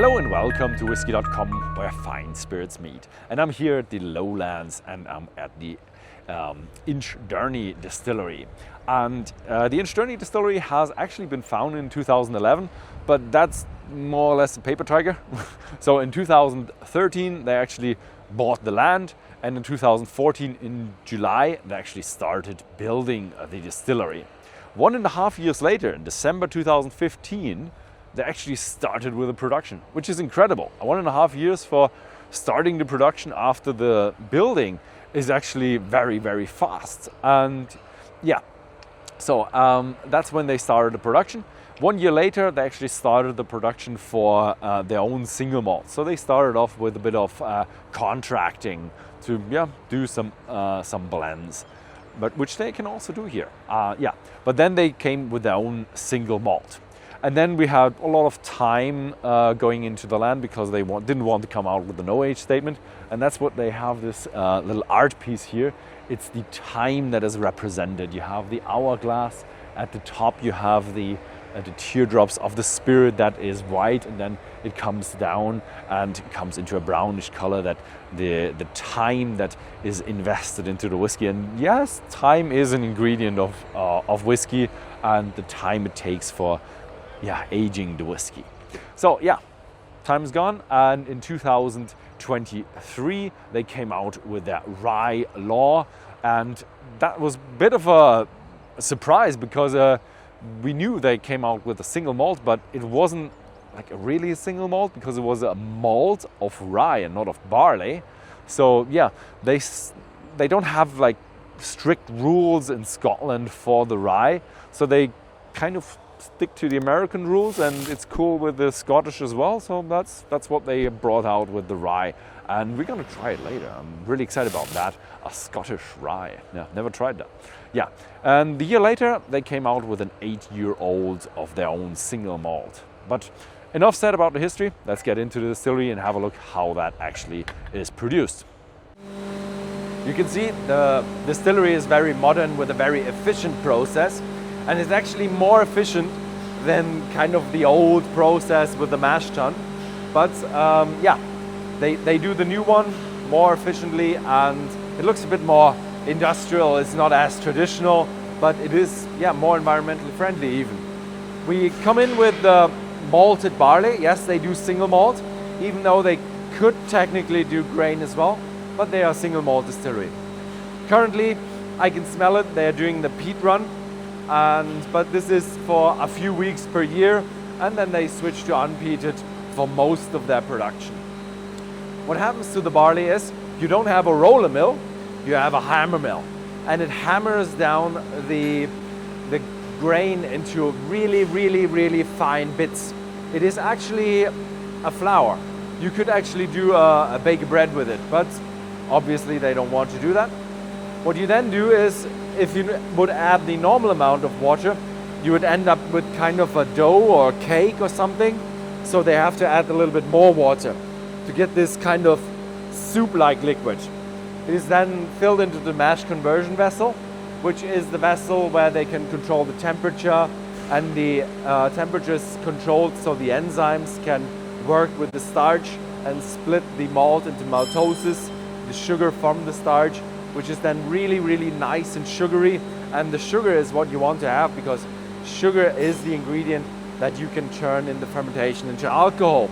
Hello and welcome to Whisky.com, where fine spirits meet. And I'm here at the Lowlands and I'm at the InchDairnie Distillery. And the InchDairnie Distillery has actually been founded in 2011, but that's more or less a paper tiger. So in 2013 they actually bought the land, and in 2014 in July they actually started building the distillery. 1.5 years later, in December 2015, they actually started with the production, which is incredible. 1.5 years for starting the production after the building is actually very, very fast. And yeah, so that's when they started the production. 1 year later, they actually started the production for their own single malt. So they started off with a bit of contracting to do some blends, but which they can also do here. But then they came with their own single malt. And then we had a lot of time going into the land because they didn't want to come out with a no-age statement. And that's what they have, this little art piece here. It's the time that is represented. You have the hourglass. At the top you have the teardrops of the spirit that is white, and then it comes down and comes into a brownish color, that the time that is invested into the whiskey. And yes, time is an ingredient of whiskey, and the time it takes for aging the whiskey. So time is gone, and in 2023 they came out with their RyeLaw, and that was a bit of a surprise because we knew they came out with a single malt, but it wasn't like really a single malt because it was a malt of rye and not of barley. So they don't have like strict rules in Scotland for the rye, so they kind of stick to the American rules, and it's cool with the Scottish as well. So that's what they brought out with the rye, and we're gonna try it later. I'm really excited about that. A Scottish rye. Never tried that. And the year later they came out with an 8-year-old of their own single malt. But enough said about the history. Let's get into the distillery and have a look how that actually is produced. You can see the distillery is very modern with a very efficient process. And it's actually more efficient than kind of the old process with the mash tun. But they do the new one more efficiently, and it looks a bit more industrial. It's not as traditional, but it is more environmentally friendly even. We come in with the malted barley. Yes, they do single malt, even though they could technically do grain as well, but they are single malt distillery. Currently, I can smell it. They are doing the peat run. But this is for a few weeks per year, and then they switch to unpeated for most of their production. What happens to the barley is you don't have a roller mill, you have a hammer mill, and it hammers down the grain into really, really, really fine bits. It is actually a flour. You could actually do a bake bread with it, but obviously they don't want to do that. What you then do is, if you would add the normal amount of water, you would end up with kind of a dough or cake or something. So they have to add a little bit more water to get this kind of soup-like liquid. It is then filled into the mash conversion vessel, which is the vessel where they can control the temperature, and the temperature is controlled so the enzymes can work with the starch and split the malt into maltoses, the sugar from the starch, which is then really, really nice and sugary. And the sugar is what you want to have, because sugar is the ingredient that you can turn in the fermentation into alcohol.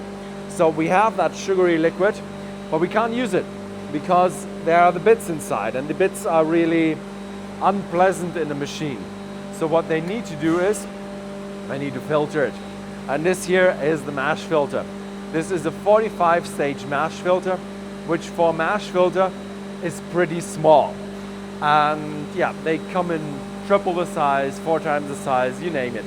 So we have that sugary liquid, but we can't use it because there are the bits inside, and the bits are really unpleasant in the machine. So what they need to do is they need to filter it. And this here is the mash filter. This is a 45-stage mash filter, which for mash filter is pretty small, and they come in triple the size, 4 times the size, you name it.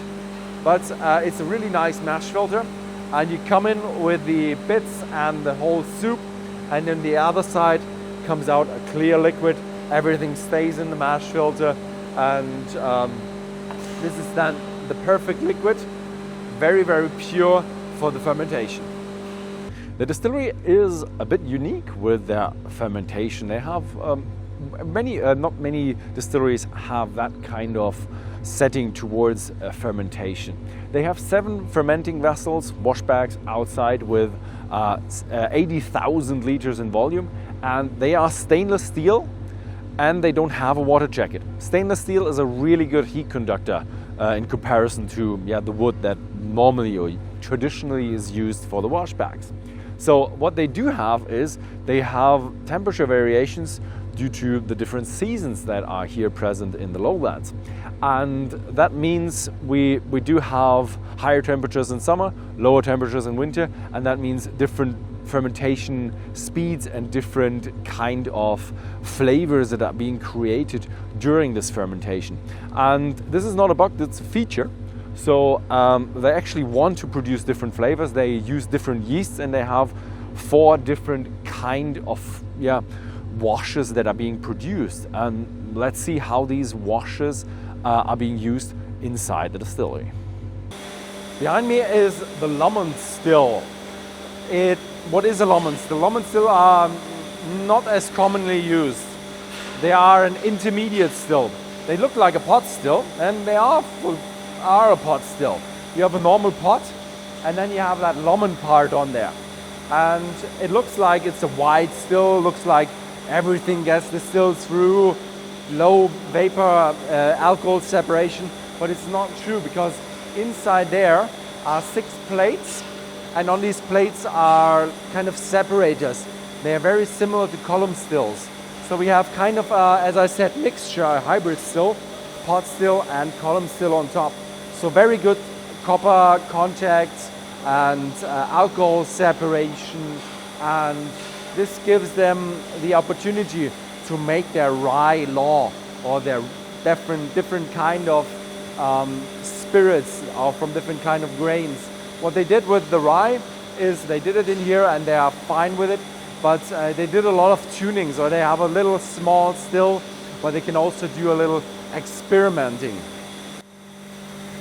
But it's a really nice mash filter, and you come in with the bits and the whole soup, and then the other side comes out a clear liquid. Everything stays in the mash filter, and this is then the perfect liquid, very, very pure for the fermentation. The distillery is a bit unique with their fermentation. They have not many distilleries have that kind of setting towards fermentation. They have 7 fermenting vessels, wash bags outside with 80,000 liters in volume, and they are stainless steel and they don't have a water jacket. Stainless steel is a really good heat conductor in comparison to the wood that normally or traditionally is used for the wash bags. So what they do have is they have temperature variations due to the different seasons that are here present in the lowlands. And that means we do have higher temperatures in summer, lower temperatures in winter, and that means different fermentation speeds and different kind of flavors that are being created during this fermentation. And this is not a bug, it's a feature. So they actually want to produce different flavors. They use different yeasts, and they have 4 different kind of washes that are being produced. And let's see how these washes are being used inside the distillery. Behind me is the Lomond still. What is a Lomond still? Lomond still are not as commonly used. They are an intermediate still. They look like a pot still, and they are a pot still. You have a normal pot, and then you have that Lomond part on there. And it looks like it's a wide still, looks like everything gets distilled through, low vapor alcohol separation, but it's not true, because inside there are 6 plates, and on these plates are kind of separators. They are very similar to column stills. So we have kind of, as I said, mixture, a hybrid still, pot still and column still on top. So very good copper contact and alcohol separation, and this gives them the opportunity to make their RyeLaw or their different kind of spirits or from different kind of grains. What they did with the rye is they did it in here and they are fine with it, but they did a lot of tunings, or they have a little small still where they can also do a little experimenting.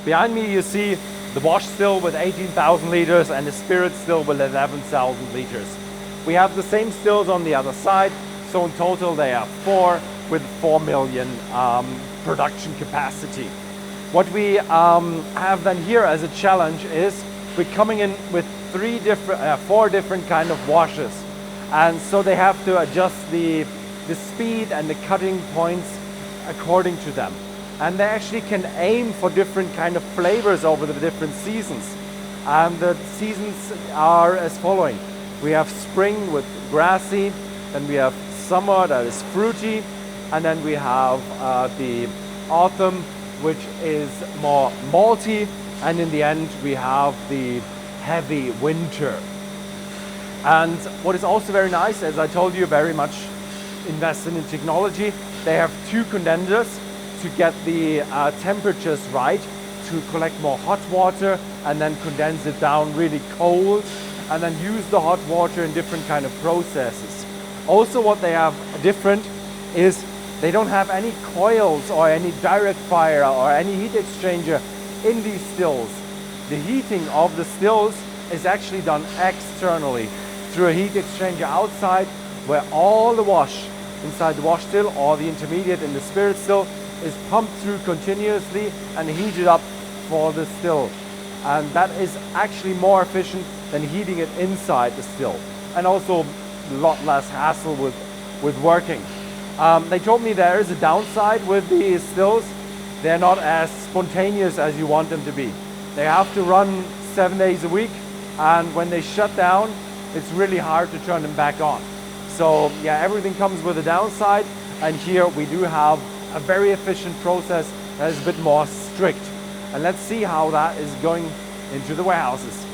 Behind me you see the wash still with 18,000 liters and the spirit still with 11,000 liters. We have the same stills on the other side, so in total they are 4 with 4 million production capacity. What we have then here as a challenge is we're coming in with 4 different kind of washes, and so they have to adjust the speed and the cutting points according to them. And they actually can aim for different kind of flavors over the different seasons. And the seasons are as following. We have spring with grassy, then we have summer that is fruity, and then we have the autumn, which is more malty, and in the end we have the heavy winter. And what is also very nice, as I told you, very much invested in technology. They have 2 condensers to get the temperatures right, to collect more hot water and then condense it down really cold, and then use the hot water in different kind of processes. Also what they have different is they don't have any coils or any direct fire or any heat exchanger in these stills. The heating of the stills is actually done externally through a heat exchanger outside, where all the wash inside the wash still or the intermediate in the spirit still is pumped through continuously and heated up for the still. And that is actually more efficient than heating it inside the still, and also a lot less hassle with working. They told me there is a downside with these stills. They're not as spontaneous as you want them to be. They have to run 7 days a week, and when they shut down, it's really hard to turn them back on. So yeah, everything comes with a downside, and here we do have a very efficient process that is a bit more strict. And let's see how that is going into the warehouses.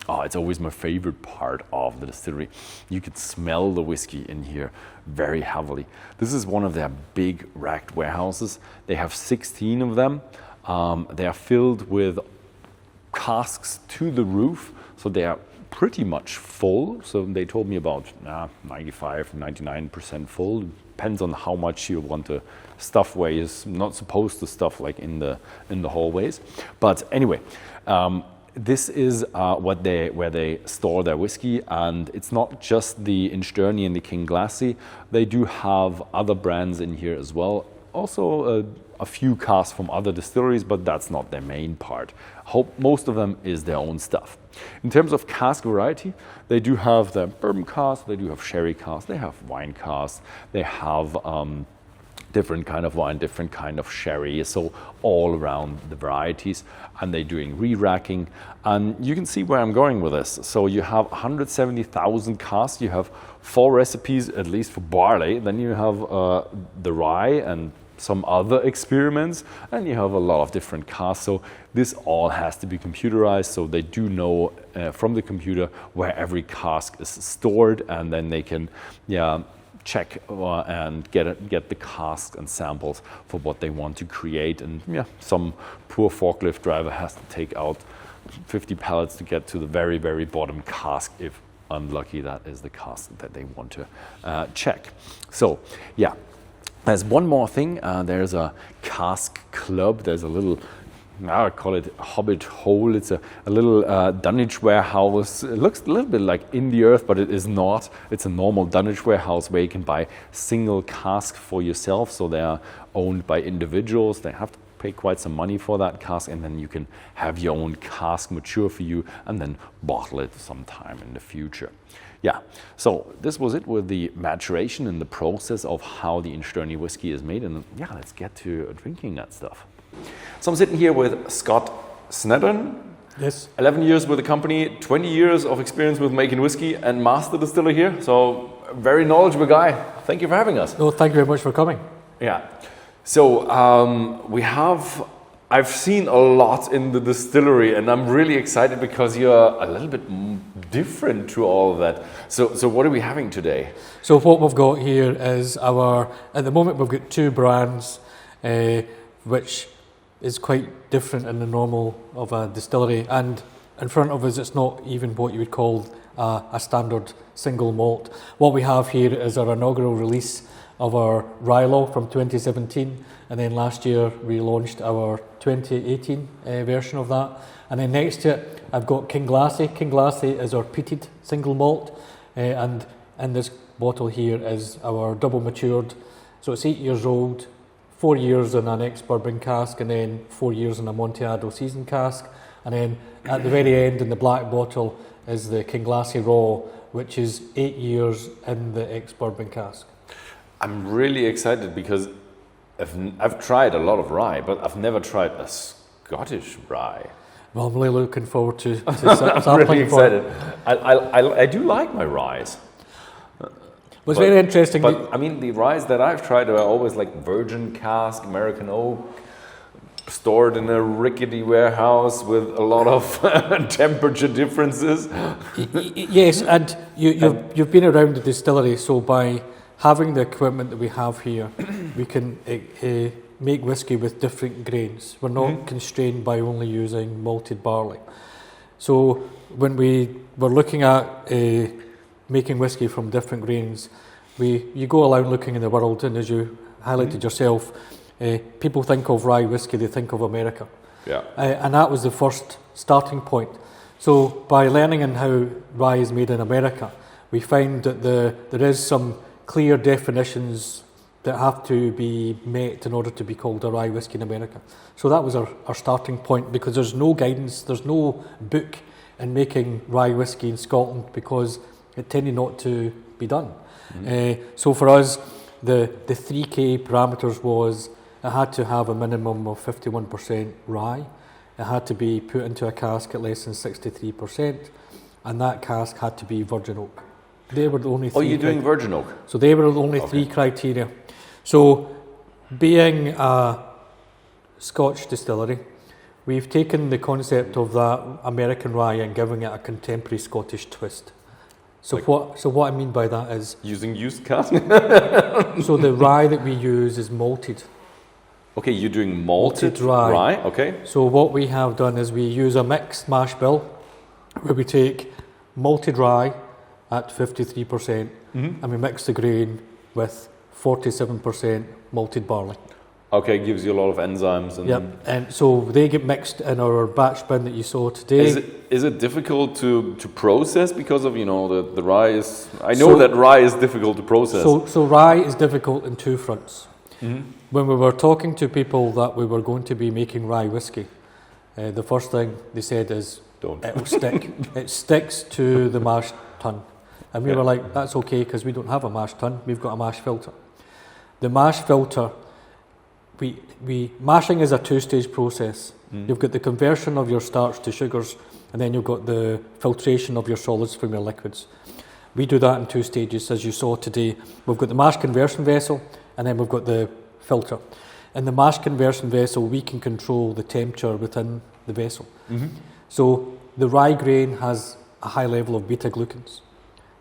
Oh, it's always my favorite part of the distillery. You could smell the whiskey in here very heavily. This is one of their big racked warehouses. They have 16 of them. They are filled with casks to the roof, so they are pretty much full. So they told me about 95, 99% full. Depends on how much you want to stuff where you're not supposed to stuff, like in the hallways. But anyway, this is where they store their whiskey, and it's not just the InchDairnie and the Kinglassie. They do have other brands in here as well. also a few casks from other distilleries, but that's not their main part. Most of them is their own stuff. In terms of cask variety, they do have the bourbon cask, they do have sherry cask, they have wine cask, they have different kind of wine, different kind of sherry, so all around the varieties, and they're doing re-racking. And you can see where I'm going with this. So you have 170,000 casks, you have 4 recipes at least for barley, then you have the rye and some other experiments, and you have a lot of different casks. So this all has to be computerized, so they do know from the computer where every cask is stored, and then they can check and get the casks and samples for what they want to create. And some poor forklift driver has to take out 50 pallets to get to the very, very bottom cask, if unlucky that is the cask that they want to check. So there's one more thing. There's a cask club. There's a little, I call it Hobbit hole. It's a little dunnage warehouse. It looks a little bit like in the earth, but it is not. It's a normal dunnage warehouse where you can buy single cask for yourself. So they are owned by individuals. They have to pay quite some money for that cask, and then you can have your own cask mature for you and then bottle it sometime in the future. So this was it with the maturation and the process of how the InchDairnie whiskey is made. And let's get to drinking that stuff. So I'm sitting here with Scott Snedden. Yes. 11 years with the company, 20 years of experience with making whiskey, and master distiller here. So very knowledgeable guy. Thank you for having us. No, thank you very much for coming. So I've seen a lot in the distillery, and I'm really excited because you're a little bit different to all of that. So what are we having today? So what we've got here is at the moment we've got 2 brands, which is quite different in the normal of a distillery. And in front of us, it's not even what you would call a standard single malt. What we have here is our inaugural release of our RyeLaw from 2017, and then last year we launched our 2018 version of that. And then next to it, I've got Kinglassie. Kinglassie is our peated single malt, and in this bottle here is our double matured. So it's 8 years old, 4 years in an ex-bourbon cask, and then 4 years in a Amontillado seasoned cask. And then at the very end in the black bottle is the Kinglassie Raw, which is 8 years in the ex-bourbon cask. I'm really excited because I've tried a lot of rye, but I've never tried a Scottish rye. Well, I'm really looking forward to sampling. I'm really excited. I do like my ryes. It's very interesting. But I mean, the ryes that I've tried are always like virgin cask, American oak, stored in a rickety warehouse with a lot of temperature differences. Yes, and you've been around the distillery, so by having the equipment that we have here, we can make whiskey with different grains. We're not constrained by only using malted barley. So when we were looking at making whiskey from different grains, you go around looking in the world, and as you highlighted yourself, people think of rye whiskey, they think of America. And that was the first starting point. So by learning in how rye is made in America, we find that there is some clear definitions that have to be met in order to be called a rye whiskey in America. So that was our starting point, because there's no guidance, there's no book in making rye whiskey in Scotland, because it tended not to be done. So for us, the 3K parameters was it had to have a minimum of 51% rye, it had to be put into a cask at less than 63%, and that cask had to be virgin oak. They were the only 3. Oh, you're doing virgin oak? So they were the only 3 criteria. So being a Scotch distillery, we've taken the concept of that American rye and given it a contemporary Scottish twist. So what I mean by that is... Using used cask? So the rye that we use is malted. Okay, you're doing malted rye. Okay. So what we have done is we use a mixed mash bill, where we take malted rye at 53%, and we mix the grain with 47% malted barley. Okay, gives you a lot of enzymes. And and so they get mixed in our batch bin that you saw today. Is it difficult to process because of, the rye is... I know that rye is difficult to process. So rye is difficult in 2 fronts. When we were talking to people that we were going to be making rye whiskey, the first thing they said is, Don't. it'll stick. It sticks to the mash tun. And we were like, that's okay, because we don't have a mash tun, we've got a mash filter. The mash filter, mashing is a two-stage process. You've got the conversion of your starch to sugars, and then you've got the filtration of your solids from your liquids. We do that in 2 stages, as you saw today. We've got the mash conversion vessel, and then we've got the filter. In the mash conversion vessel, we can control the temperature within the vessel. So the rye grain has a high level of beta-glucans,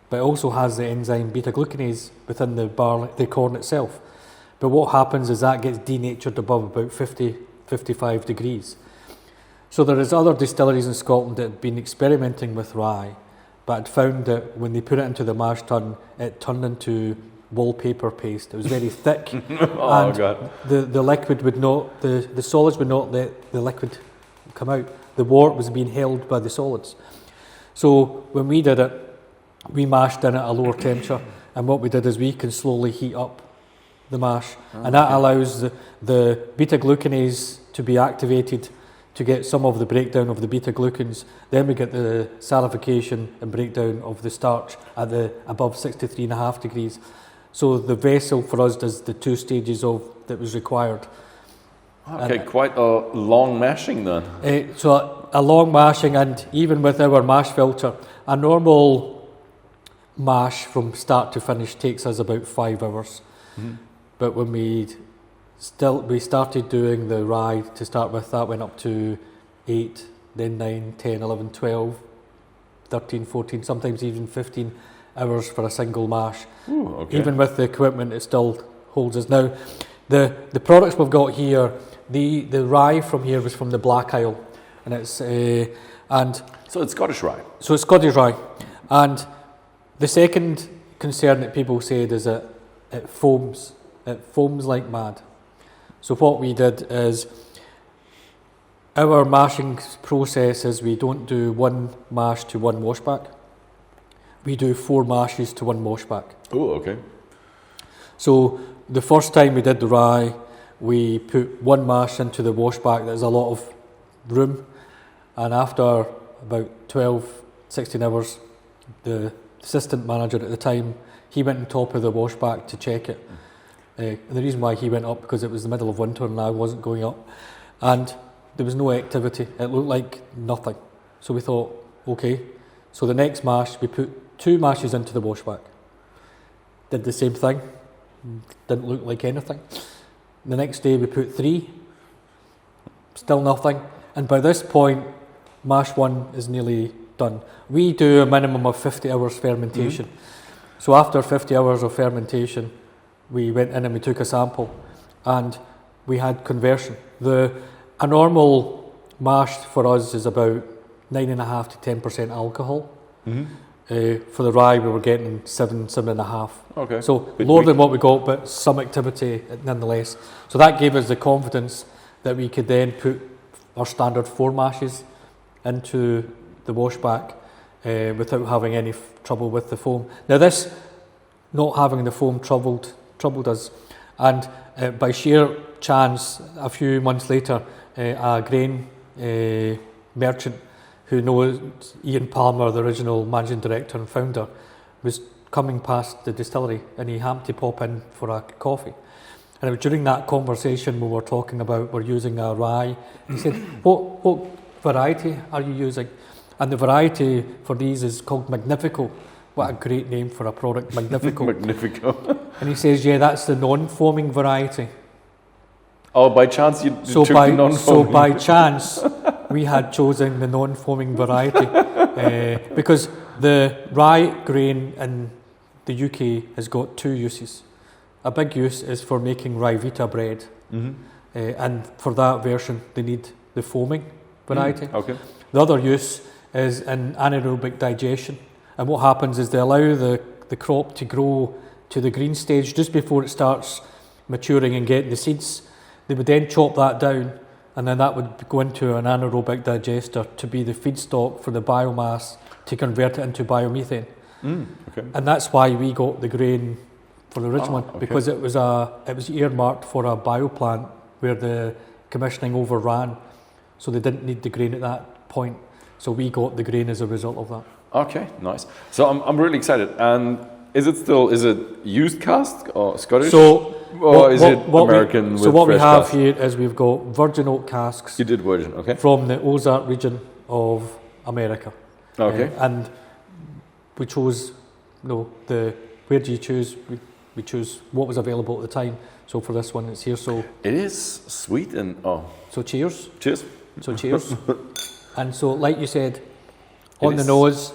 but it also has the enzyme beta-glucanase within the corn itself. But what happens is that gets denatured above about 55 degrees. So there is other distilleries in Scotland that have been experimenting with rye, but had found that when they put it into the mash tun, it turned into wallpaper paste. It was very thick, and God. the liquid would not, the solids would not let the liquid come out. The wort was being held by the solids. So when we did it, we mashed in at a lower temperature, and what we did is we can slowly heat up the mash, and that allows the beta-glucanase to be activated to get some of the breakdown of the beta-glucans. Then we get the salification and breakdown of the starch at the above 63.5 degrees. So the vessel for us does the 2 stages of that was required. Okay, quite a long mashing then. So a long mashing, and even with our mash filter, a normal mash from start to finish takes us about 5 hours. But when we started doing the rye to start with, that went up to 8, then 9, 10, 11, 12, 13, 14, sometimes even 15 hours for a single mash. Ooh, okay. Even with the equipment, it still holds us. Now, the products we've got here, the rye from here was from the Black Isle, and it's So it's Scottish rye. So it's Scottish rye, and the second concern that people said is that it foams like mad. So what we did is, our mashing process is we don't do 1 mash to 1 washback. We do 4 mashes to 1 washback. Oh, okay. So the first time we did the rye, we put 1 mash into the washback. There's a lot of room, and after about 12, 16 hours, the assistant manager at the time, he went on top of the washback to check it. And the reason why he went up, because it was the middle of winter and I wasn't going up, and there was no activity. It looked like nothing. So we thought, okay. So the next mash, we put 2 mashes into the washback. Did the same thing. Didn't look like anything. The next day we put 3. Still nothing. And by this point, mash 1 is nearly done. We do a minimum of 50 hours fermentation. So after 50 hours of fermentation, we went in and we took a sample, and we had conversion. A normal mash for us is about 9.5 to 10% alcohol. For the rye, we were getting 7.5. Okay. So lower than what we got, but some activity nonetheless. So that gave us the confidence that we could then put our standard 4 mashes into the washback without having any trouble with the foam. Now this, not having the foam troubled us, and by sheer chance, a few months later, a grain merchant who knows Ian Palmer, the original managing director and founder, was coming past the distillery, and he happened to pop in for a coffee. And it was during that conversation we were talking about we're using a rye. He said, what variety are you using? And the variety for these is called Magnifico. What a great name for a product, Magnifico. Magnifico. And he says, yeah, that's the non-foaming variety. Oh, by chance you took the non-foaming. So by chance, we had chosen the non-foaming variety because the rye grain in the UK has got 2 uses. A big use is for making rye vita bread, and for that version they need the foaming variety. Okay. The other use is in anaerobic digestion, and what happens is they allow the crop to grow to the green stage just before it starts maturing and getting the seeds. They would then chop that down, and then that would go into an anaerobic digester to be the feedstock for the biomass to convert it into biomethane. Okay. And that's why we got the grain for the original one, okay. because it was earmarked for a bioplant where the commissioning overran, so they didn't need the grain at that point. So we got the grain as a result of that. Okay, nice. So I'm really excited. And is it used cask or Scottish? So or is it American? So what we have cask? here is we've got virgin oak casks. You did virgin, okay. From the Ozark region of America. Okay. And we chose, where do you choose? We chose what was available at the time. So for this one, it's here. So it is sweet and So cheers. Cheers. So cheers. And so, like you said, on the is. nose.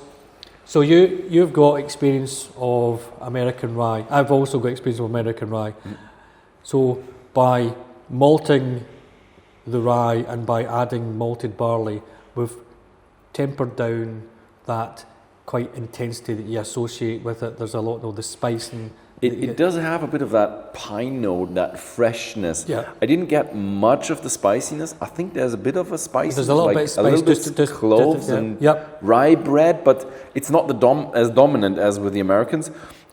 So you've got experience of American rye. I've also got experience of American rye. So by malting the rye and by adding malted barley, we've tempered down that quite intensity that you associate with it. There's a lot of the spice and it does have a bit of that pine note, that freshness. Yeah. I didn't get much of the spiciness. I think there's a bit of a spice. There's a little bit of spice, just cloves and rye bread, but it's not as dominant as with the Americans.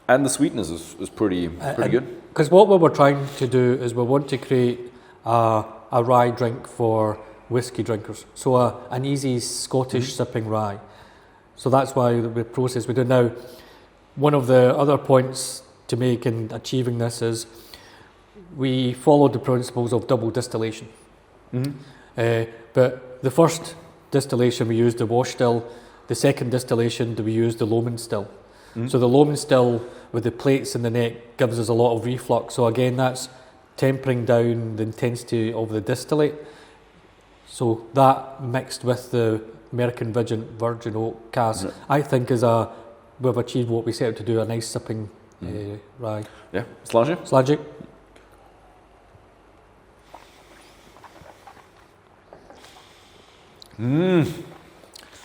And the sweetness is pretty good. Because what we were trying to do is we want to create a rye drink for whiskey drinkers. So an easy Scottish sipping rye. So that's why the process we do now. One of the other points to make in achieving this is we followed the principles of double distillation. But the first distillation we used the wash still, the second distillation we used the Loman still. So the Loman still with the plates in the neck gives us a lot of reflux. So again, that's tempering down the intensity of the distillate. So that mixed with the American virgin oak cask, I think we've achieved what we set out to do, a nice sipping rye. Yeah, Sludgy? Sludgy.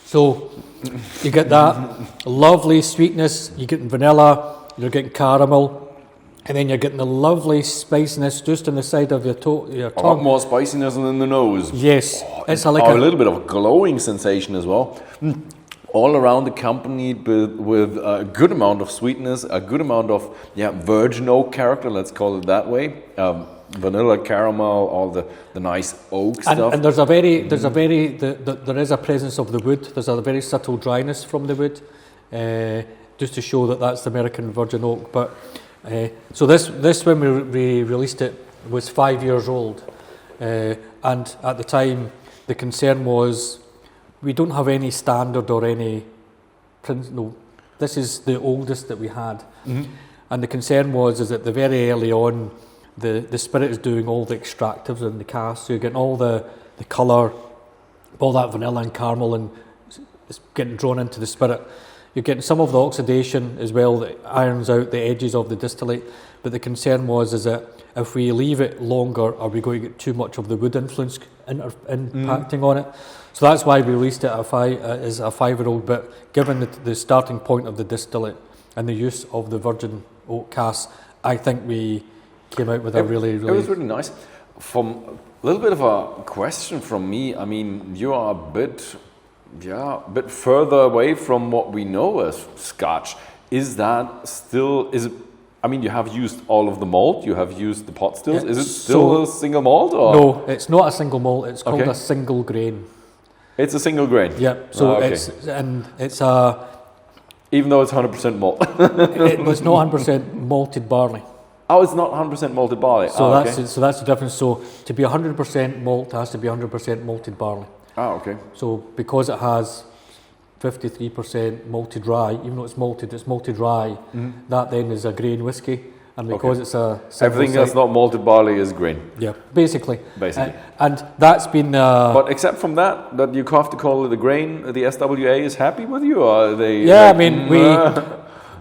So you get that lovely sweetness, you're getting vanilla, you're getting caramel, and then you're getting the lovely spiciness just on the side of your tongue. A lot more spiciness than the nose. Yes. It's a little bit of a glowing sensation as well. All around accompanied with a good amount of sweetness, a good amount of virgin oak character, let's call it that way. Vanilla, caramel, all the nice oak stuff. And there is a presence of the wood. There's a very subtle dryness from the wood, just to show that that's the American virgin oak. But so this when we released it was 5 years old, and at the time the concern was we don't have any standard or any this is the oldest that we had, and the concern was that the very early on the spirit is doing all the extractives in the cask, so you're getting all the colour, all that vanilla and caramel, and it's getting drawn into the spirit. You're getting some of the oxidation as well that irons out the edges of the distillate, but the concern was that if we leave it longer, are we going to get too much of the wood influence impacting on it? So that's why we released it as a 5-year-old. But given the starting point of the distillate and the use of the virgin oak cask, I think we came out with a really. It was really nice. From a little bit of a question from me. I mean, you are a bit further away from what we know as Scotch. Is that still? Is it? I mean, you have used all of the malt. You have used the pot stills. Is it still a single malt? Or? No, it's not a single malt. It's called a single grain. It's a single grain. Yeah. So it's a. Even though it's 100% malt. It's not 100% malted barley. Oh, it's not 100% malted barley. So that's the difference. So to be 100% malt, it has to be 100% malted barley. Oh, okay. So because it has 53% malted rye, even though it's malted rye, that then is a grain whiskey. And because it's a everything that's not malted barley is grain. Yeah, basically. And that's been. But except from that you have to call it a grain. The SWA is happy with you, or are they? Yeah, I mean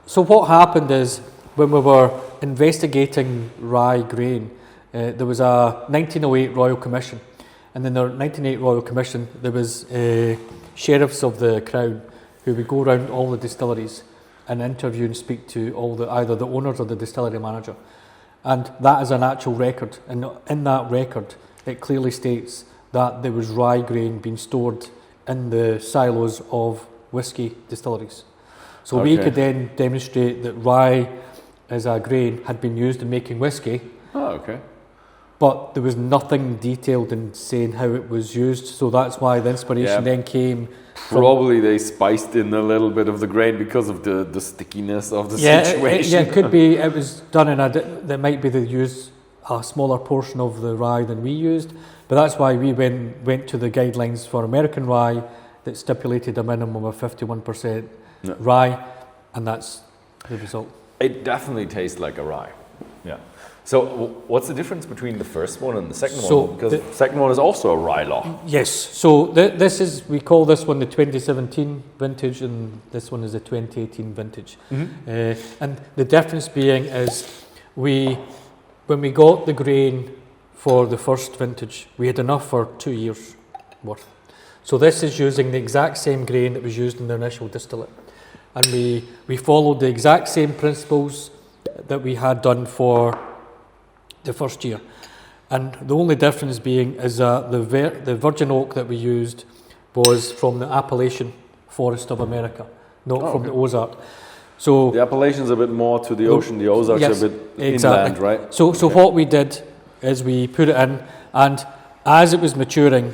So what happened is when we were investigating rye grain, there was a 1908 Royal Commission, and in the 1908 Royal Commission there was sheriffs of the Crown who would go around all the distilleries and interview and speak to either the owners or the distillery manager. And that is an actual record. And in that record, it clearly states that there was rye grain being stored in the silos of whiskey distilleries. So we could then demonstrate that rye as a grain had been used in making whiskey, Oh, okay. but there was nothing detailed in saying how it was used. So that's why the inspiration Yeah. then came. Probably they spiced in a little bit of the grain because of the stickiness of the Yeah, situation. it could be. It was done in there might be they used a smaller portion of the rye than we used, but that's why we went to the guidelines for American rye that stipulated a minimum of 51% Yeah. rye, and that's the result. It definitely tastes like a rye. Yeah. So what's the difference between the first one and the second So one? Because the second one is also a RyeLaw. Yes. So this is, we call this one the 2017 vintage, and this one is the 2018 vintage. And the difference being is when we got the grain for the first vintage, we had enough for 2 years worth. So this is using the exact same grain that was used in the initial distillate. And we followed the exact same principles that we had done for the first year. And the only difference being is that the virgin oak that we used was from the Appalachian Forest of America, not from the Ozark. So The Appalachian's a bit more to the ocean, the Ozarks yes, are a bit exactly. inland, right? So what we did is we put it in, and as it was maturing,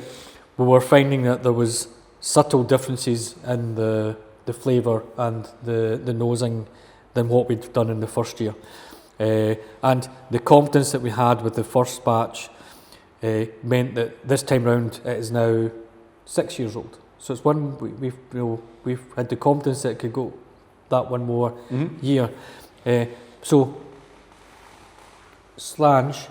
we were finding that there was subtle differences in the flavour and the nosing than what we'd done in the first year. And the confidence that we had with the first batch meant that this time round it is now 6 years old. So it's one we've had the confidence that it could go that one more year. So Slange,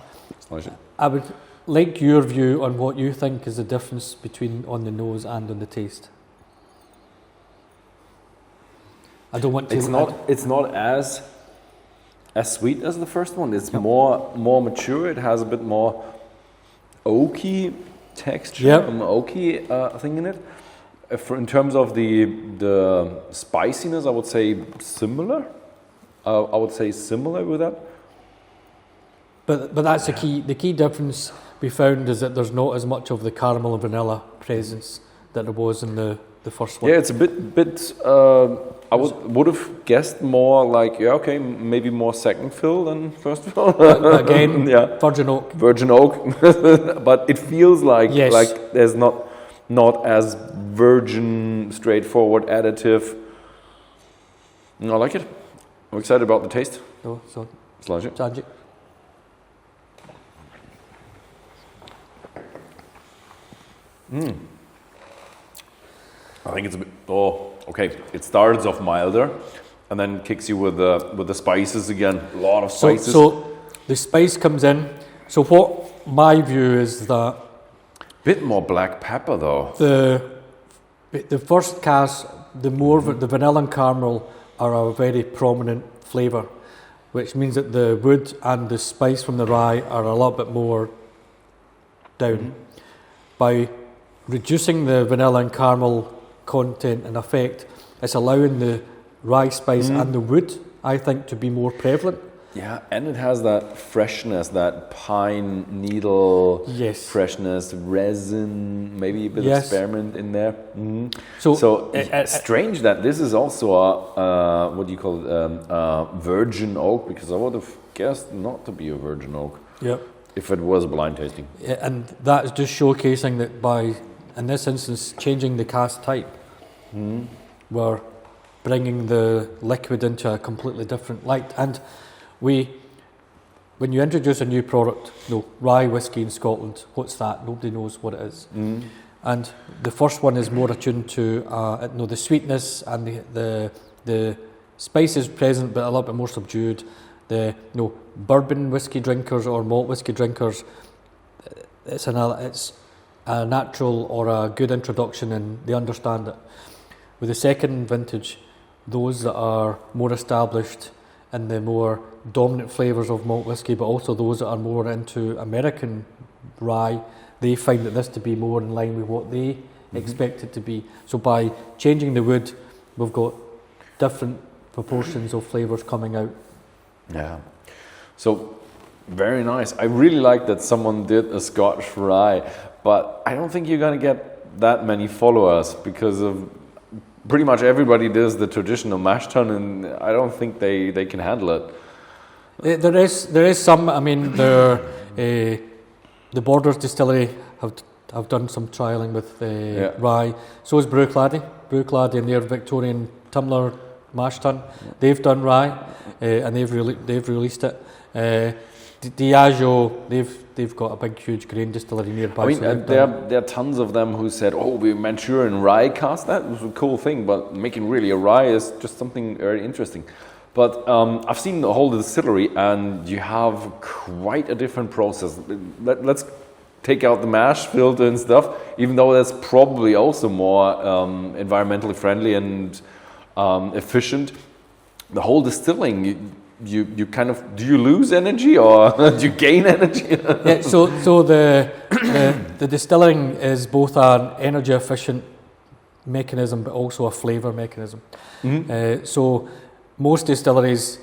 I would like your view on what you think is the difference between on the nose and on the taste. I don't want to. It's not as sweet as the first one. It's more mature. It has a bit more oaky texture, an oaky thing in it. In terms of the spiciness, I would say similar. I would say similar with that. But that's the key. The key difference we found is that there's not as much of the caramel and vanilla presence that there was in the first one. Yeah, it's a bit. I would have guessed more like maybe more second fill than first fill. Again, virgin oak. Virgin oak, but it feels like there's not as virgin, straightforward additive. I like it. I'm excited about the taste. Oh, so Slange. I think it's a bit. Oh, okay. It starts off milder, and then kicks you with the spices again. A lot of spices. So the spice comes in. So what my view is that bit more black pepper though. The first cask, the vanilla and caramel are a very prominent flavour, which means that the wood and the spice from the rye are a lot bit more down. By reducing the vanilla and caramel content and effect, it's allowing the rye spice and the wood, I think, to be more prevalent. Yeah, and it has that freshness, that pine needle freshness, resin, maybe a bit of spearmint in there. So it's strange that this is also a what do you call it, virgin oak, because I would have guessed not to be a virgin oak. Yeah. If it was blind tasting. And that is just showcasing that by, in this instance, changing the cask type, we're bringing the liquid into a completely different light. And when you introduce a new product, rye whiskey in Scotland, what's that? Nobody knows what it is. And the first one is more attuned to the sweetness and the spices present, but a little bit more subdued. The bourbon whiskey drinkers or malt whiskey drinkers, it's a natural or a good introduction, and they understand it. With the second vintage, those that are more established in the more dominant flavours of malt whiskey, but also those that are more into American rye, they find that this to be more in line with what they expect it to be. So by changing the wood, we've got different proportions of flavours coming out. Yeah. So very nice. I really like that someone did a Scotch rye, but I don't think you're going to get that many followers because of pretty much everybody does the traditional mash tun, and I don't think they can handle it. There is some. I mean, the Borders Distillery have done some trialling with rye. So is Bruichladdich and their Victorian Tumbler mash tun. They've done rye, and they've released it. Diageo, they've got a big, huge grain distillery nearby. I mean, there are tons of them who said, "Oh, we Manchurian rye cast. That was a cool thing, but making really a rye is just something very interesting." But I've seen the whole distillery, and you have quite a different process. Let's take out the mash filter and stuff, even though that's probably also more environmentally friendly and efficient. The whole distilling, you kind of, do you lose energy or do you gain energy? Yeah, so the distilling is both an energy efficient mechanism, but also a flavour mechanism. So most distilleries,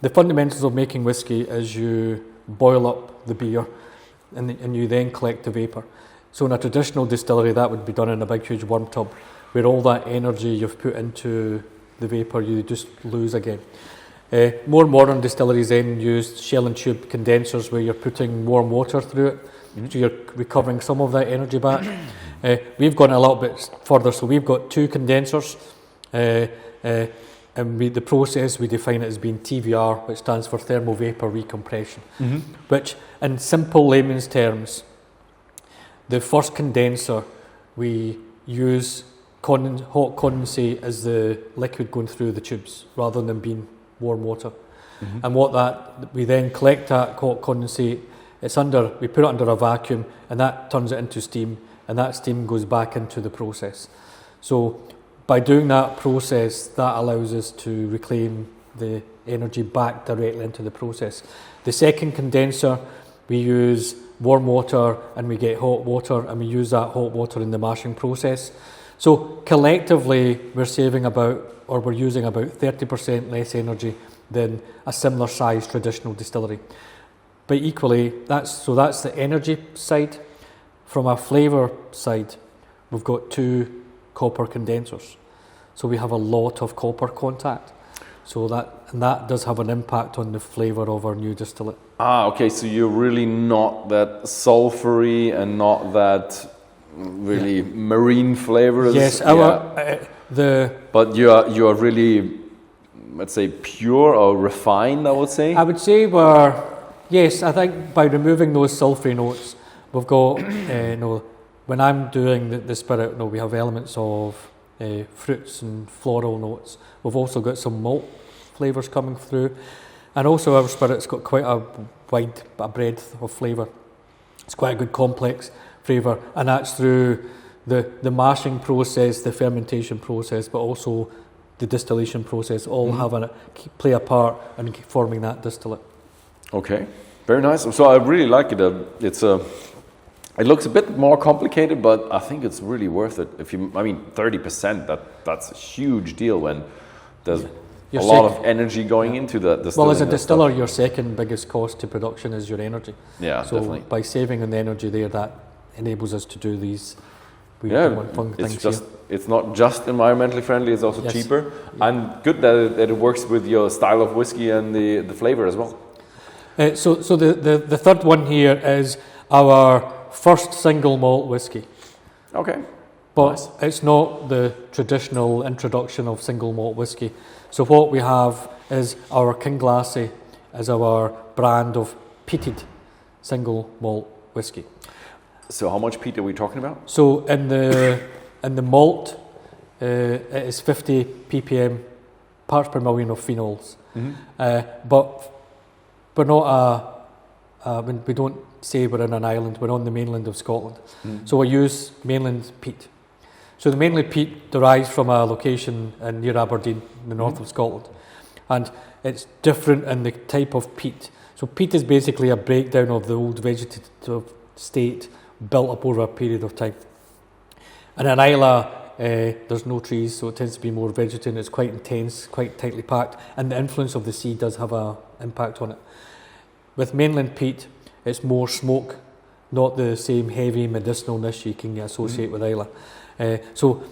the fundamentals of making whiskey is you boil up the beer and you then collect the vapour. So in a traditional distillery, that would be done in a big, huge worm tub, where all that energy you've put into the vapour you just lose again. More modern distilleries then use shell and tube condensers, where you're putting warm water through it, so you're recovering some of that energy back. We've gone a little bit further, so we've got 2 condensers, and the process, we define it as being TVR, which stands for thermal vapour recompression, which in simple layman's terms, the first condenser, we use hot condensate as the liquid going through the tubes rather than being warm water. And we then collect that hot condensate, we put it under a vacuum, and that turns it into steam, and that steam goes back into the process. So by doing that process, that allows us to reclaim the energy back directly into the process. The second condenser, we use warm water and we get hot water, and we use that hot water in the mashing process. So collectively, we're using about 30% less energy than a similar sized traditional distillery. But equally, that's the energy side. From a flavour side, we've got 2 copper condensers, so we have a lot of copper contact. So that does have an impact on the flavour of our new distillate. Okay, so you're really not that sulfury and not that really marine flavours. Yes, but you are really, let's say, pure or refined, I would say. I would say I think by removing those sulfury notes, we've got when I'm doing the spirit, we have elements of fruits and floral notes. We've also got some malt flavours coming through, and also our spirit's got quite a wide breadth of flavour. It's quite a good complex flavour, and that's through the mashing process, the fermentation process, but also the distillation process, all play a part in forming that distillate. Okay, very nice. So I really like it. It looks a bit more complicated, but I think it's really worth it. 30%, that's a huge deal when there's a lot of energy going into the distilling. Well, as a distiller, your second biggest cost to production is your energy. Yeah, so definitely. By saving on the energy there, that enables us to do these fun things. It's not just environmentally friendly, it's also cheaper. And good that it works with your style of whiskey and the flavour as well. So the third one here is our first single malt whiskey. Okay. But nice. It's not the traditional introduction of single malt whiskey. So what we have is our Kinglassie as our brand of peated single malt whiskey. So how much peat are we talking about? So in the malt, it is 50 ppm parts per million of phenols. But we're not we don't say we're in an island, we're on the mainland of Scotland. So we use mainland peat. So the mainland peat derives from a location near Aberdeen, in the north of Scotland. And it's different in the type of peat. So peat is basically a breakdown of the old vegetative state built up over a period of time. And in Islay, there's no trees, so it tends to be more vegetarian. It's quite intense, quite tightly packed, and the influence of the sea does have an impact on it. With mainland peat, it's more smoke, not the same heavy medicinalness you can associate with Islay. So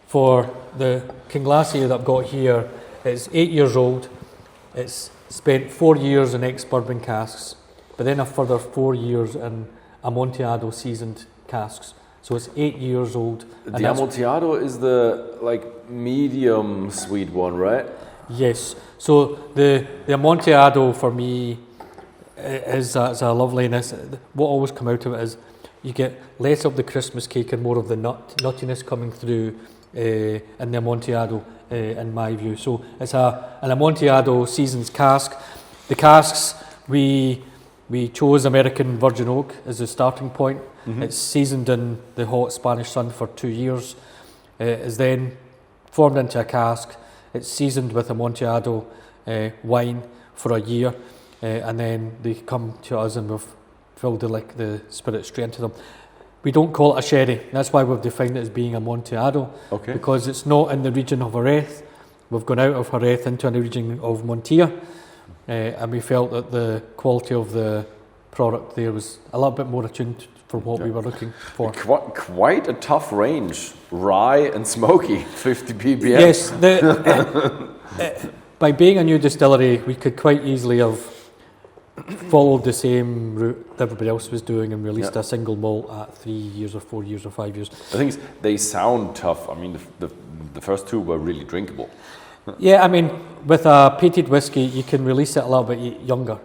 for the Kinglassie that I've got here, it's 8 years old. It's spent 4 years in ex-bourbon casks, but then a further 4 years in Amontillado seasoned casks. So it's 8 years old. The Amontillado is the medium sweet one, right? Yes. So the Amontillado for me is a loveliness. What always come out of it is you get less of the Christmas cake and more of the nuttiness coming through in the Amontillado, in my view. So it's an Amontillado seasons cask. The casks, we chose American virgin oak as the starting point. Mm-hmm. It's seasoned in the hot Spanish sun for 2 years. It's then formed into a cask. It's seasoned with Amontillado wine for a year, and then they come to us and we've filled the spirit straight into them. We don't call it a sherry. That's why we've defined it as being Amontillado, because it's not in the region of Jerez. We've gone out of Jerez into the region of Montilla, and we felt that the quality of the product there was a little bit more attuned for what we were looking for. Quite a tough range, rye and smoky, 50 ppm. Yes, by being a new distillery, we could quite easily have followed the same route that everybody else was doing and released a single malt at 3 years or 4 years or 5 years. The thing is, they sound tough. I mean, the first two were really drinkable. Yeah, I mean, with a peated whiskey, you can release it a little bit younger.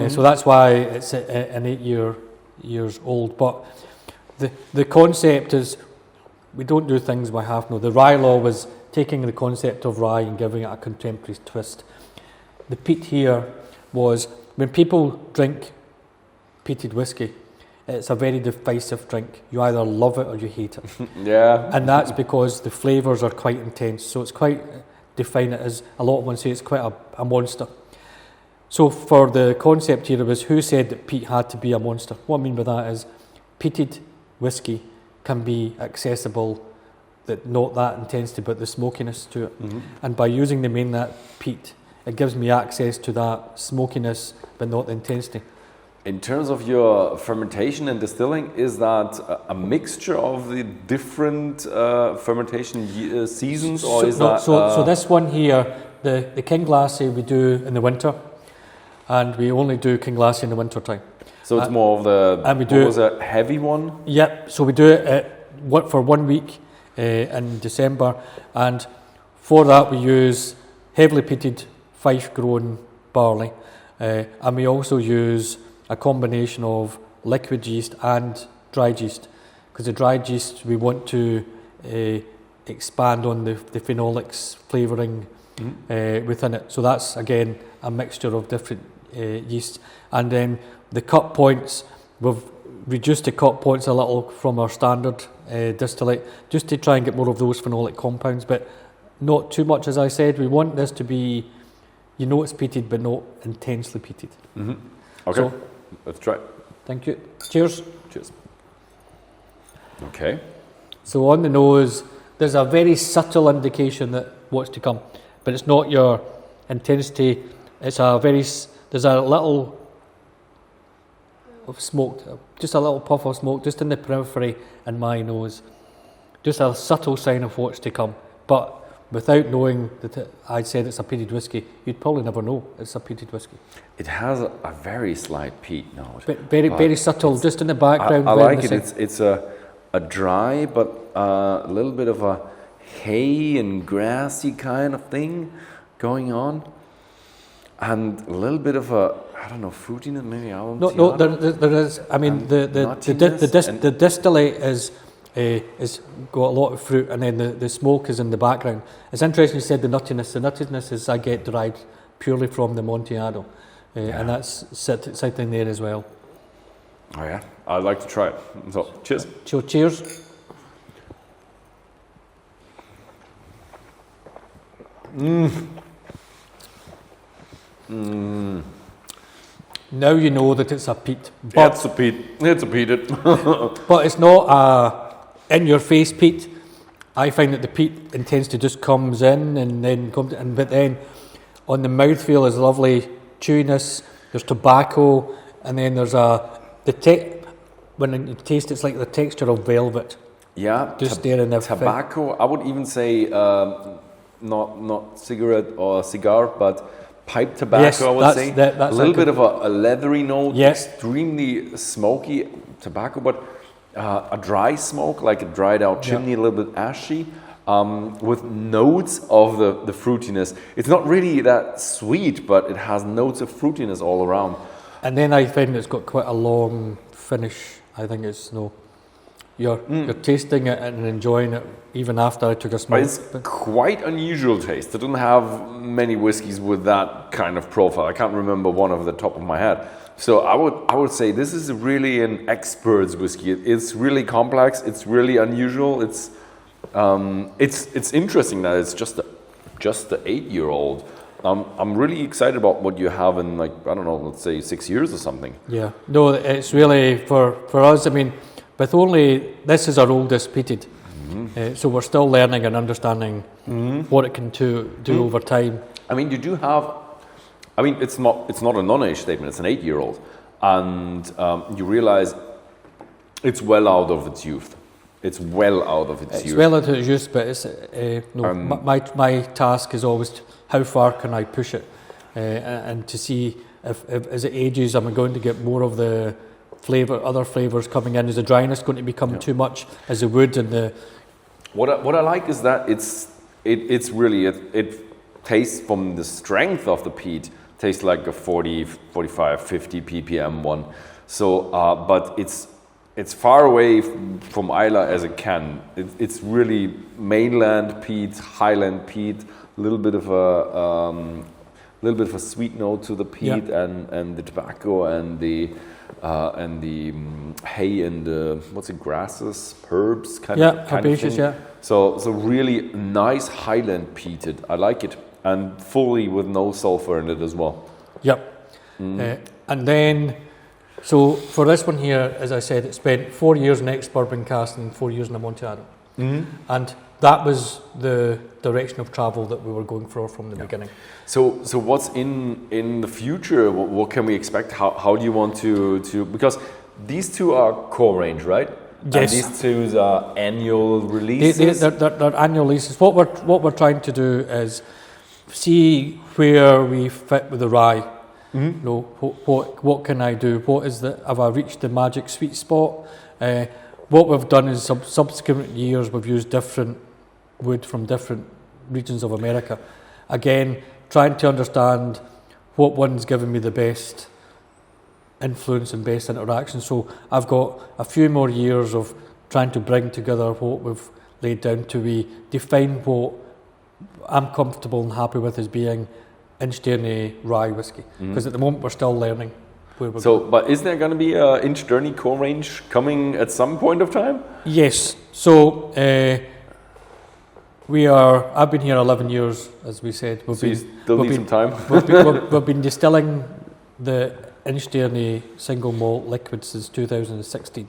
So that's why it's an 8 years old. But the concept is, we don't do things by half. No, the RyeLaw was taking the concept of rye and giving it a contemporary twist. The peat here was, when people drink peated whiskey, it's a very divisive drink. You either love it or you hate it. Yeah. And that's because the flavours are quite intense. So it's quite, define it as, a lot of one say it's quite a monster. So for the concept here, it was who said that peat had to be a monster. What I mean by that is peated whiskey can be accessible, that not that intensity, but the smokiness to it. Mm-hmm. And by using the mainland peat, it gives me access to that smokiness, but not the intensity. In terms of your fermentation and distilling, is that a mixture of the different fermentation seasons, or is that? So this one here, the Kinglassie we do in the winter, and we only do Kinglassie in the winter time. So it's more of the, and we do, was a heavy one? Yep, so we do it for 1 week in December, and for that we use heavily peated Fife grown barley, and we also use a combination of liquid yeast and dried yeast, because the dried yeast we want to expand on the phenolics flavouring within it. So that's again a mixture of different yeasts. And then the cut points, we've reduced the cut points a little from our standard distillate, just to try and get more of those phenolic compounds, but not too much. As I said, we want this to be, you know, it's peated but not intensely peated. Mm-hmm. Okay, so, let's try it. Thank you. Cheers. Cheers. Okay. So on the nose, there's a very subtle indication that what's to come, but it's not your intensity. It's a very, there's a little of smoke, just a little puff of smoke just in the periphery in my nose. Just a subtle sign of what's to come. But without knowing that I'd said it's a peated whiskey, you'd probably never know it's a peated whiskey. It has a very slight peat note. But very subtle, just in the background. I like it. It's a dry, but a little bit of a hay and grassy kind of thing going on. And a little bit of a, I don't know, fruitiness, maybe. No, there is. I mean, the distillate is got a lot of fruit, and then the smoke is in the background. It's interesting you said the nuttiness. The nuttiness is I get derived purely from the Amontillado, and that's sitting there as well. Oh yeah, I'd like to try it. So cheers. So cheers. Now you know that it's a peat. But it's a peat. It's a peated. But it's not a in-your-face peat. I find that the peat intensity just comes in and then comes in, but then on the mouthfeel is lovely chewiness. There's tobacco, and then there's when you taste, it's like the texture of velvet. Yeah, just there in the tobacco. I would even say not cigarette or cigar, but pipe tobacco, Yes, I would that's- say. that's a little a good- bit of a leathery note, Yes. extremely smoky tobacco, but a dry smoke, like a dried out chimney, a little bit ashy, with notes of the fruitiness. It's not really that sweet, but it has notes of fruitiness all around. And then I find it's got quite a long finish. I think it's you're tasting it and enjoying it even after I took a But smoke. it's quite unusual taste. I don't have many whiskies with that kind of profile. I can't remember one off the top of my head. So I would say this is really an expert's whiskey. It's really complex. It's really unusual. It's interesting that it's just the 8-year-old. I'm really excited about what you have in, like, I don't know, let's say 6 years or something. Yeah, no, it's really for us. I mean, with only this is our oldest peated, so we're still learning and understanding what it can do over time. I mean, you do have. I mean, it's not a non-age statement. It's an 8-year-old, and you realize it's well out of its youth. It's well out of its It's youth. well into its use, but it's my task is always how far can I push it, and to see if as it ages, am I going to get more of the other flavors coming in? Is the dryness going to become too much as the wood and the? What I like is that it's really it tastes from the strength of the peat. Tastes like a 40, 45, 50 ppm one. So, but it's far away from Islay as it can. It's really mainland peat, highland peat, a little bit of a sweet note to the peat and the tobacco and the hay and the grasses, herbs kind of herbaceous, thing. So really nice highland peated. I like it, and fully with no sulfur in it as well. Yep. And then, so for this one here, as I said, it spent 4 years in ex-bourbon cask and 4 years in Amontillado. And that was the direction of travel that we were going for from the beginning. So what's in the future? What can we expect? How do you want to because these two are core range, right? Yes. And these two are annual releases. They're annual releases. What we're trying to do is see where we fit with the rye. You know, what can I do? Have I reached the magic sweet spot? What we've done is subsequent years we've used different wood from different regions of America. Again, trying to understand what one's given me the best influence and best interaction. So I've got a few more years of trying to bring together what we've laid down to we define what I'm comfortable and happy with as being InchDairnie rye whiskey. Because at the moment we're still learning where we're going. But is there going to be a InchDairnie core range coming at some point of time? Yes. So I've been here 11 years, as we said. You still need some time. We've been distilling the InchDairnie single malt liquid since 2016.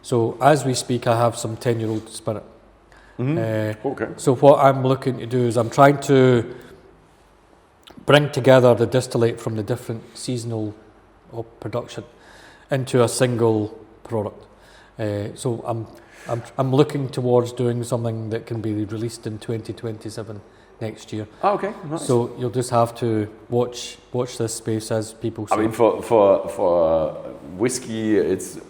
So as we speak, I have some 10-year-old spirit. Okay. So what I'm looking to do is I'm trying to bring together the distillate from the different seasonal production into a single product. So I'm looking towards doing something that can be released in 2027 next year. Oh, okay. Nice. So you'll just have to watch this space as people say. I mean, for whiskey, it's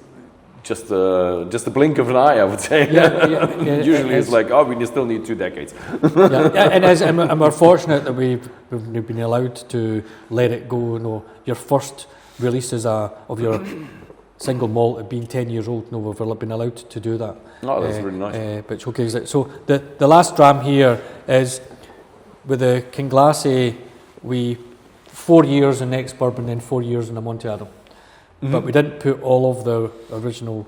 just a blink of an eye, I would say. Yeah, Usually it's like, we still need 2 decades. and we're fortunate that we've been allowed to let it go. You know, your first releases of your single malt at being 10 years old. No, we've been allowed to do that. Oh, that's really nice. Which okays it. So the last dram here is with the Kinglassie. 4 years in ex-bourbon, then 4 years in Amontillado. But we didn't put all of the original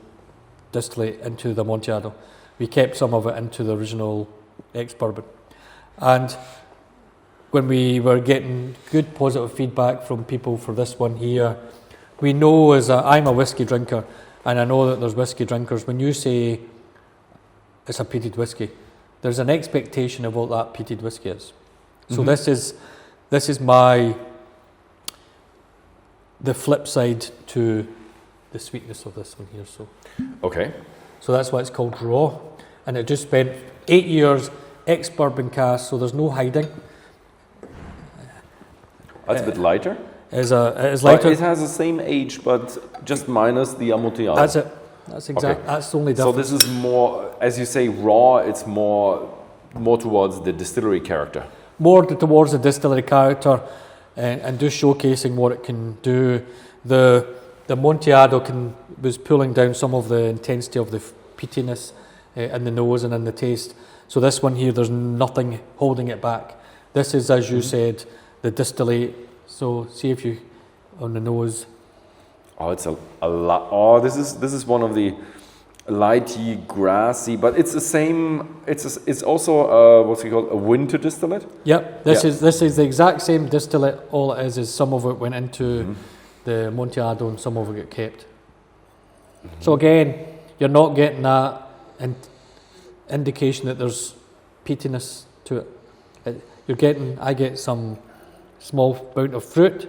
distillate into the Amontillado. We kept some of it into the original ex-bourbon. And when we were getting good positive feedback from people for this one here, we know I'm a whiskey drinker, and I know that there's whiskey drinkers. When you say it's a peated whiskey, there's an expectation of what that peated whiskey is. So this is the flip side to the sweetness of this one here. So Okay. So that's why it's called raw, and it just spent 8 years ex-bourbon cask, so there's no hiding. That's a bit lighter. Is lighter. It has the same age, but just minus the Amontillado. That's it. That's exact. Okay. That's the only So difference. this is more, as you say, raw. It's more towards the distillery character. More towards the distillery character, and just showcasing what it can do. The Amontillado was pulling down some of the intensity of the peatiness in the nose and in the taste. So this one here, there's nothing holding it back. This is, as you said, the distillate. So see if you on the nose. Oh, it's a lot. Oh, this is one of the lighty, grassy, but it's the same. It's also what's it called, a winter distillate. Yep. This is the exact same distillate. All it is some of it went into the Amontillado and some of it got kept. So again, you're not getting that indication that there's peatiness to it. I get some small amount of fruit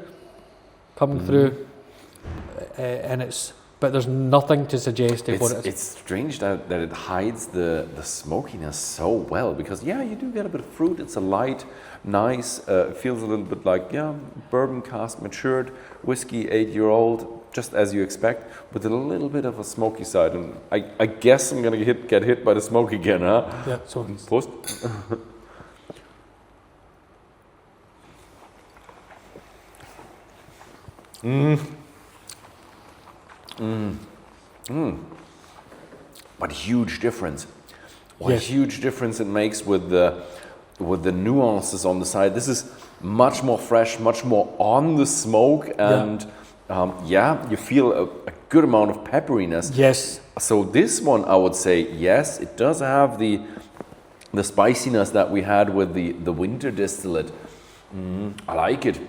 coming through, but there's nothing to suggest what it is. It's strange that it hides the smokiness so well, because you do get a bit of fruit. It's a light, nice, feels a little bit like bourbon cask matured whiskey, 8-year-old, just as you expect, with a little bit of a smoky side. And I guess I'm gonna get hit by the smoke again, huh? Yeah. So Post. What huge difference! What huge difference it makes with the nuances on the side. This is much more fresh, much more on the smoke, and you feel a good amount of pepperiness. yes, So this one, I would say, yes, it does have the spiciness that we had with the winter distillate. I like it.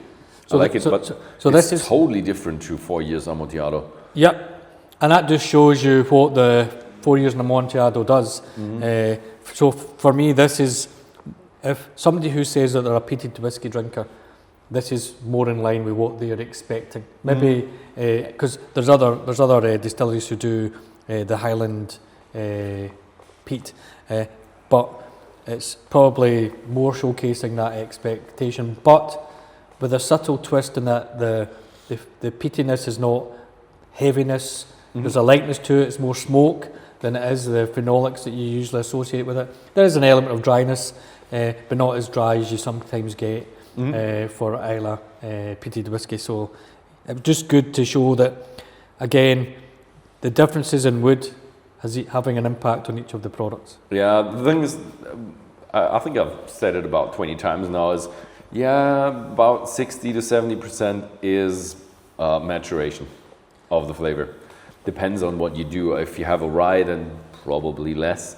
So but this it's is totally different to 4 years Amontillado. Yep, and that just shows you what the 4 years in Amontillado does. So for me, this is, if somebody who says that they're a peated whiskey drinker, this is more in line with what they're expecting. Maybe because there's other distilleries who do the Highland peat, but it's probably more showcasing that expectation, but with a subtle twist in that the peatiness is not heaviness. There's a lightness to it. It's more smoke than it is the phenolics that you usually associate with it. There is an element of dryness, but not as dry as you sometimes get for Islay peated whiskey. So it was just good to show that, again, the differences in wood having an impact on each of the products. Yeah, the thing is, I think I've said it about 20 times now, is about 60 to 70% is maturation of the flavor. Depends on what you do. If you have a rye, then probably less.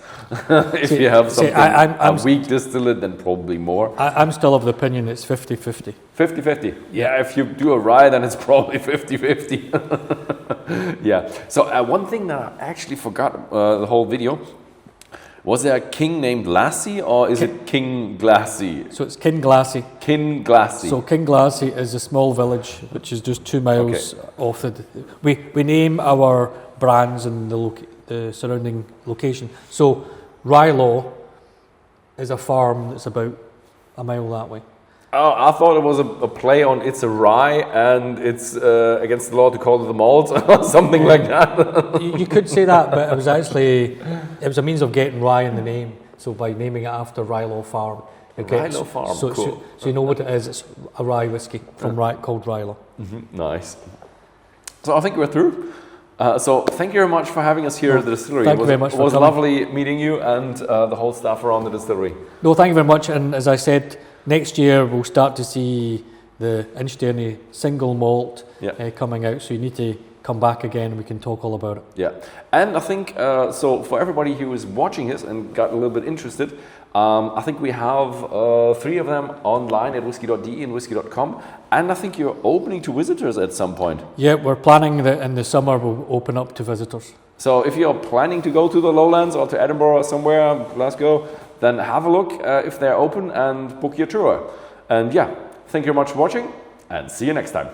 If you have something, a weak distillate, then probably more. I'm still of the opinion it's 50-50. 50-50. Yeah, if you do a rye, then it's probably 50-50. Yeah. So one thing that I actually forgot the whole video, was there a king named Lassie, or is it Kinglassie? So it's Kinglassie. Kinglassie. So Kinglassie is a small village which is just 2 miles off the. We name our brands in the surrounding location. So RyeLaw is a farm that's about a mile that way. Oh, I thought it was a play on it's a rye and it's against the law to call it the malt or something like that. You could say that, but it was a means of getting rye in the name. So by naming it after RyeLaw Farm, RyeLaw Farm, so, cool. So you know what it is. It's a rye whiskey from rye called RyeLaw. Nice. So I think we're through. So thank you very much for having us here at the distillery. Thank you very much for coming. It was coming. lovely meeting you and the whole staff around the distillery. No, thank you very much. And as I said, next year we'll start to see the InchDairnie single malt coming out. So you need to come back again and we can talk all about it. Yeah, and I think, so for everybody who is watching this and got a little bit interested, I think we have 3 of them online at Whisky.de and Whisky.com, and I think you're opening to visitors at some point. Yeah, we're planning that in the summer we'll open up to visitors. So if you're planning to go to the Lowlands or to Edinburgh or somewhere, Glasgow, then have a look if they're open and book your tour. And yeah, thank you very much for watching and see you next time.